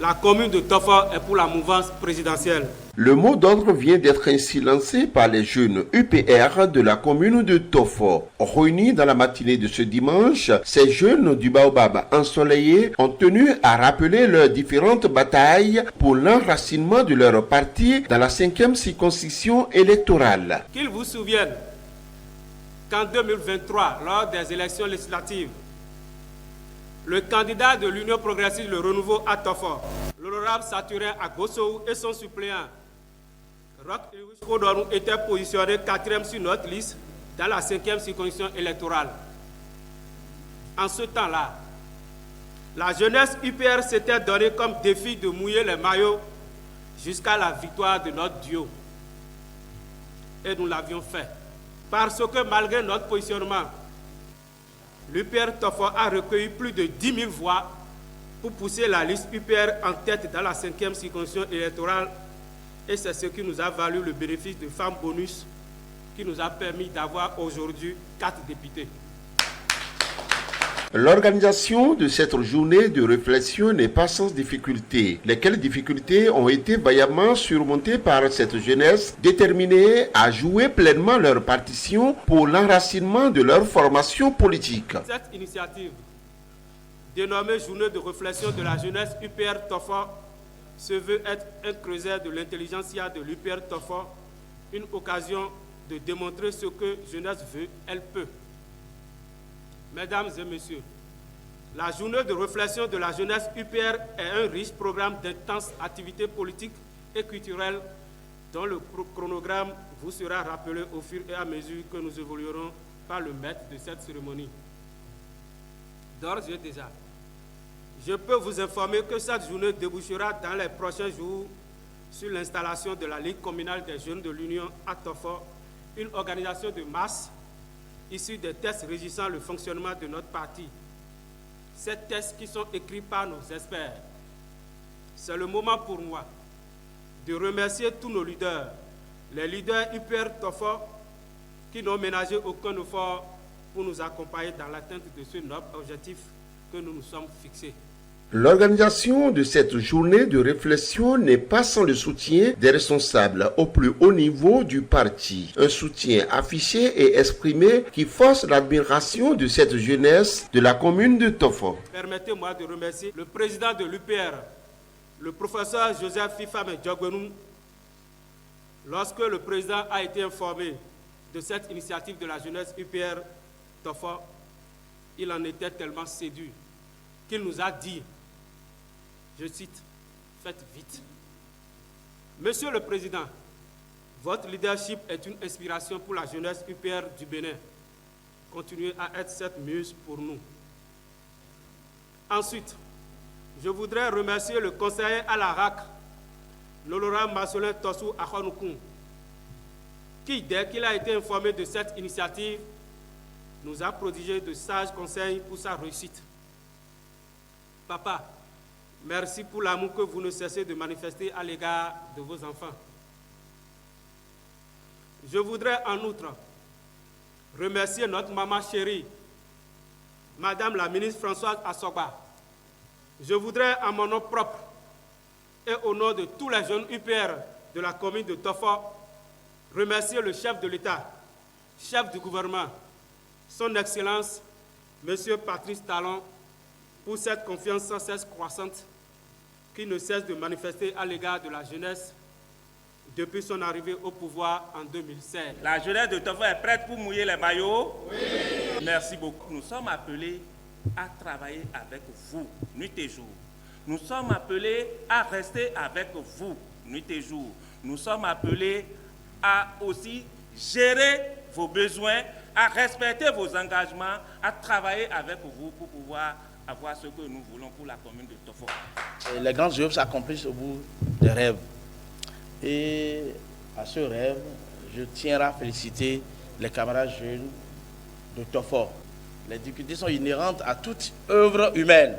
La commune de Tofor est pour la mouvance présidentielle. Le mot d'ordre vient d'être ainsi lancé par les jeunes UPR de la commune de Tofor. Réunis dans la matinée de ce dimanche, ces jeunes du Baobab ensoleillé ont tenu à rappeler leurs différentes batailles pour l'enracinement de leur parti dans la 5e circonscription électorale. Qu'ils vous souviennent qu'en 2023, lors des élections législatives, le candidat de l'Union progressiste, le renouveau à Tofor, l'honorable Saturin Agossou et son suppléant, Roch Kodorou, étaient positionnés 4e sur notre liste dans la 5e circonscription électorale. En ce temps-là, la jeunesse UPR s'était donnée comme défi de mouiller les maillots jusqu'à la victoire de notre duo. Et nous l'avions fait. Parce que malgré notre positionnement, l'UPR Tofor a recueilli plus de 10 000 voix pour pousser la liste UPR en tête dans la 5e circonscription électorale. Et c'est ce qui nous a valu le bénéfice de Femmes Bonus, qui nous a permis d'avoir aujourd'hui 4 députés. L'organisation de cette journée de réflexion n'est pas sans difficulté. Lesquelles difficultés ont été vaillamment surmontées par cette jeunesse déterminée à jouer pleinement leur partition pour l'enracinement de leur formation politique. Cette initiative, dénommée Journée de réflexion de la jeunesse UPR Tofor, se veut être un creuset de l'intelligentsia de l'UPR Tofor, une occasion de démontrer ce que jeunesse veut, elle peut. Mesdames et messieurs, la journée de réflexion de la jeunesse UPR est un riche programme d'intenses activités politiques et culturelles dont le chronogramme vous sera rappelé au fur et à mesure que nous évoluerons par le maître de cette cérémonie. D'ores et déjà, je peux vous informer que cette journée débouchera dans les prochains jours sur l'installation de la Ligue communale des jeunes de l'Union à Tofor, une organisation de masse issue des tests régissant le fonctionnement de notre parti. Ces tests qui sont écrits par nos experts. C'est le moment pour moi de remercier tous nos leaders, les leaders UPR Tofor, qui n'ont ménagé aucun effort pour nous accompagner dans l'atteinte de ce noble objectif que nous nous sommes fixés. L'organisation de cette journée de réflexion n'est pas sans le soutien des responsables au plus haut niveau du parti. Un soutien affiché et exprimé qui force l'admiration de cette jeunesse de la commune de Tofor. Permettez-moi de remercier le président de l'UPR, le professeur Joseph Fifame Djogbenou. Lorsque le président a été informé de cette initiative de la jeunesse UPR Tofor, il en était tellement séduit qu'il nous a dit, je cite, « Faites vite ». Monsieur le Président, votre leadership est une inspiration pour la jeunesse UPR du Bénin. Continuez à être cette muse pour nous. Ensuite, je voudrais remercier le conseiller à la RAC, l'honorable Marcelin Tossou Akhonoukoun, qui, dès qu'il a été informé de cette initiative, nous a prodigé de sages conseils pour sa réussite. Papa, merci pour l'amour que vous ne cessez de manifester à l'égard de vos enfants. Je voudrais en outre remercier notre maman chérie, Madame la ministre Françoise Assoba. Je voudrais, en mon nom propre et au nom de tous les jeunes UPR de la commune de Tofor, remercier le chef de l'État, chef du gouvernement, son Excellence, M. Patrice Talon, pour cette confiance sans cesse croissante qui ne cesse de manifester à l'égard de la jeunesse depuis son arrivée au pouvoir en 2016. La jeunesse de Tofor est prête pour mouiller les maillots? Oui. Merci beaucoup. Nous sommes appelés à travailler avec vous, nuit et jour. Nous sommes appelés à rester avec vous, nuit et jour. Nous sommes appelés à aussi gérer vos besoins, à respecter vos engagements, à travailler avec vous pour pouvoir avoir ce que nous voulons pour la commune de Tofor. Les grands œuvres s'accomplissent au bout des rêves. Et à ce rêve, je tiens à féliciter les camarades jeunes de Tofor. Les difficultés sont inhérentes à toute œuvre humaine.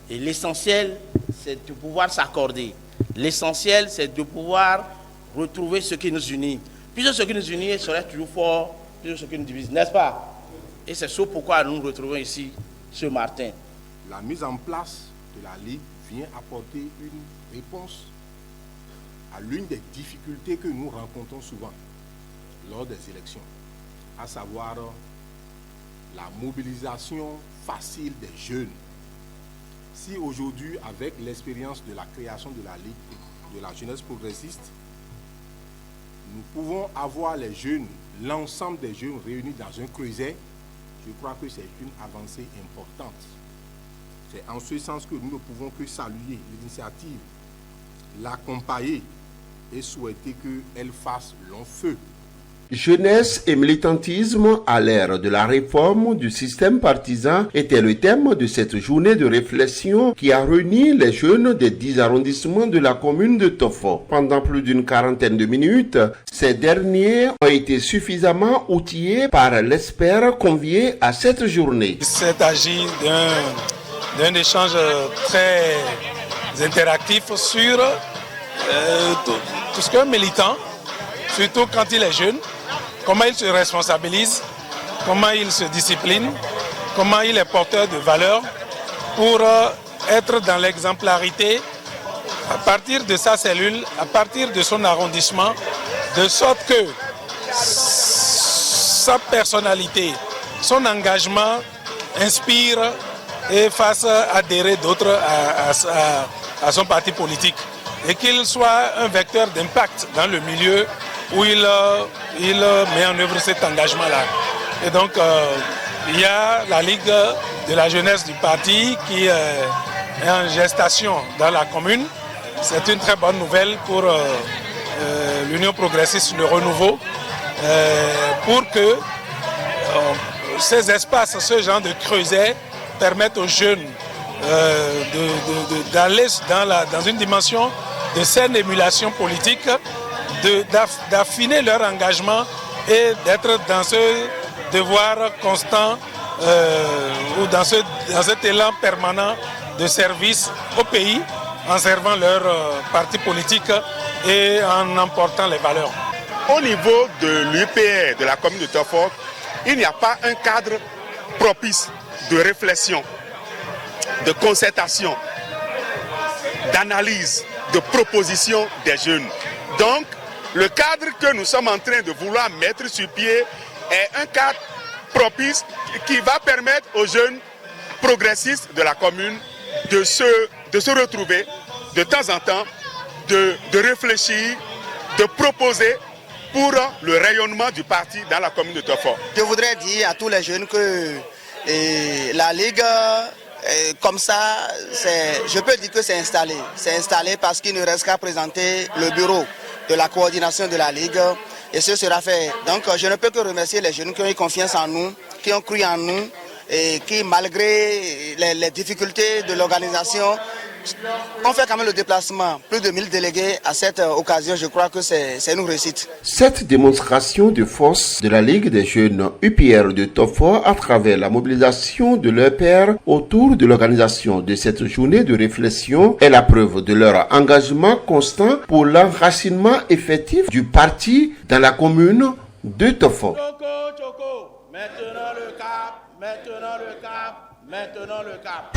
Et l'essentiel, c'est de pouvoir s'accorder. L'essentiel, c'est de pouvoir retrouver ce qui nous unit. Puisque ce qui nous unit serait toujours fort, puisque ce qui nous divise, n'est-ce pas? Et c'est ce pourquoi nous nous retrouvons ici ce matin. La mise en place de la Ligue vient apporter une réponse à l'une des difficultés que nous rencontrons souvent lors des élections, à savoir la mobilisation facile des jeunes. Si aujourd'hui, avec l'expérience de la création de la Ligue de la jeunesse progressiste, nous pouvons avoir les jeunes, l'ensemble des jeunes réunis dans un creuset, je crois que c'est une avancée importante. C'est en ce sens que nous ne pouvons que saluer l'initiative, l'accompagner et souhaiter qu'elle fasse long feu. Jeunesse et militantisme à l'ère de la réforme du système partisan était le thème de cette journée de réflexion qui a réuni les jeunes des 10 arrondissements de la commune de Tofo. Pendant plus d'une quarantaine de minutes, ces derniers ont été suffisamment outillés par l'expert convié à cette journée. Il s'est agi d'un échange très interactif sur tout ce qu'un militant, surtout quand il est jeune, comment il se responsabilise, comment il se discipline, comment il est porteur de valeurs pour être dans l'exemplarité à partir de sa cellule, à partir de son arrondissement, de sorte que sa personnalité, son engagement inspire et fasse adhérer d'autres à son parti politique et qu'il soit un vecteur d'impact dans le milieu où il met en œuvre cet engagement-là. Et donc, il y a la Ligue de la jeunesse du parti qui est en gestation dans la commune. C'est une très bonne nouvelle pour l'Union progressiste, le renouveau, pour que ces espaces, ce genre de creuset, permettent aux jeunes d'aller dans une dimension de saine émulation politique, d'affiner leur engagement et d'être dans ce devoir constant ou dans cet élan permanent de service au pays en servant leur parti politique et en emportant les valeurs. Au niveau de l'UPR de la commune de Tofo, il n'y a pas un cadre propice de réflexion, de concertation, d'analyse, de proposition des jeunes. Donc, le cadre que nous sommes en train de vouloir mettre sur pied est un cadre propice qui va permettre aux jeunes progressistes de la commune de se retrouver de temps en temps, de réfléchir, de proposer pour le rayonnement du parti dans la commune de Tofo. Je voudrais dire à tous les jeunes que la Ligue, comme ça, je peux dire que c'est installé. C'est installé parce qu'il ne reste qu'à présenter le bureau de la coordination de la Ligue et ce sera fait. Donc je ne peux que remercier les jeunes qui ont eu confiance en nous, qui ont cru en nous et qui, malgré les difficultés de l'organisation, on fait quand même le déplacement. Plus de 1000 délégués à cette occasion, je crois que c'est une réussite. Cette démonstration de force de la Ligue des jeunes UPR de Tofo à travers la mobilisation de leurs pairs autour de l'organisation de cette journée de réflexion est la preuve de leur engagement constant pour l'enracinement effectif du parti dans la commune de Tofo. Maintenant le cap, maintenant le cap, maintenant le cap.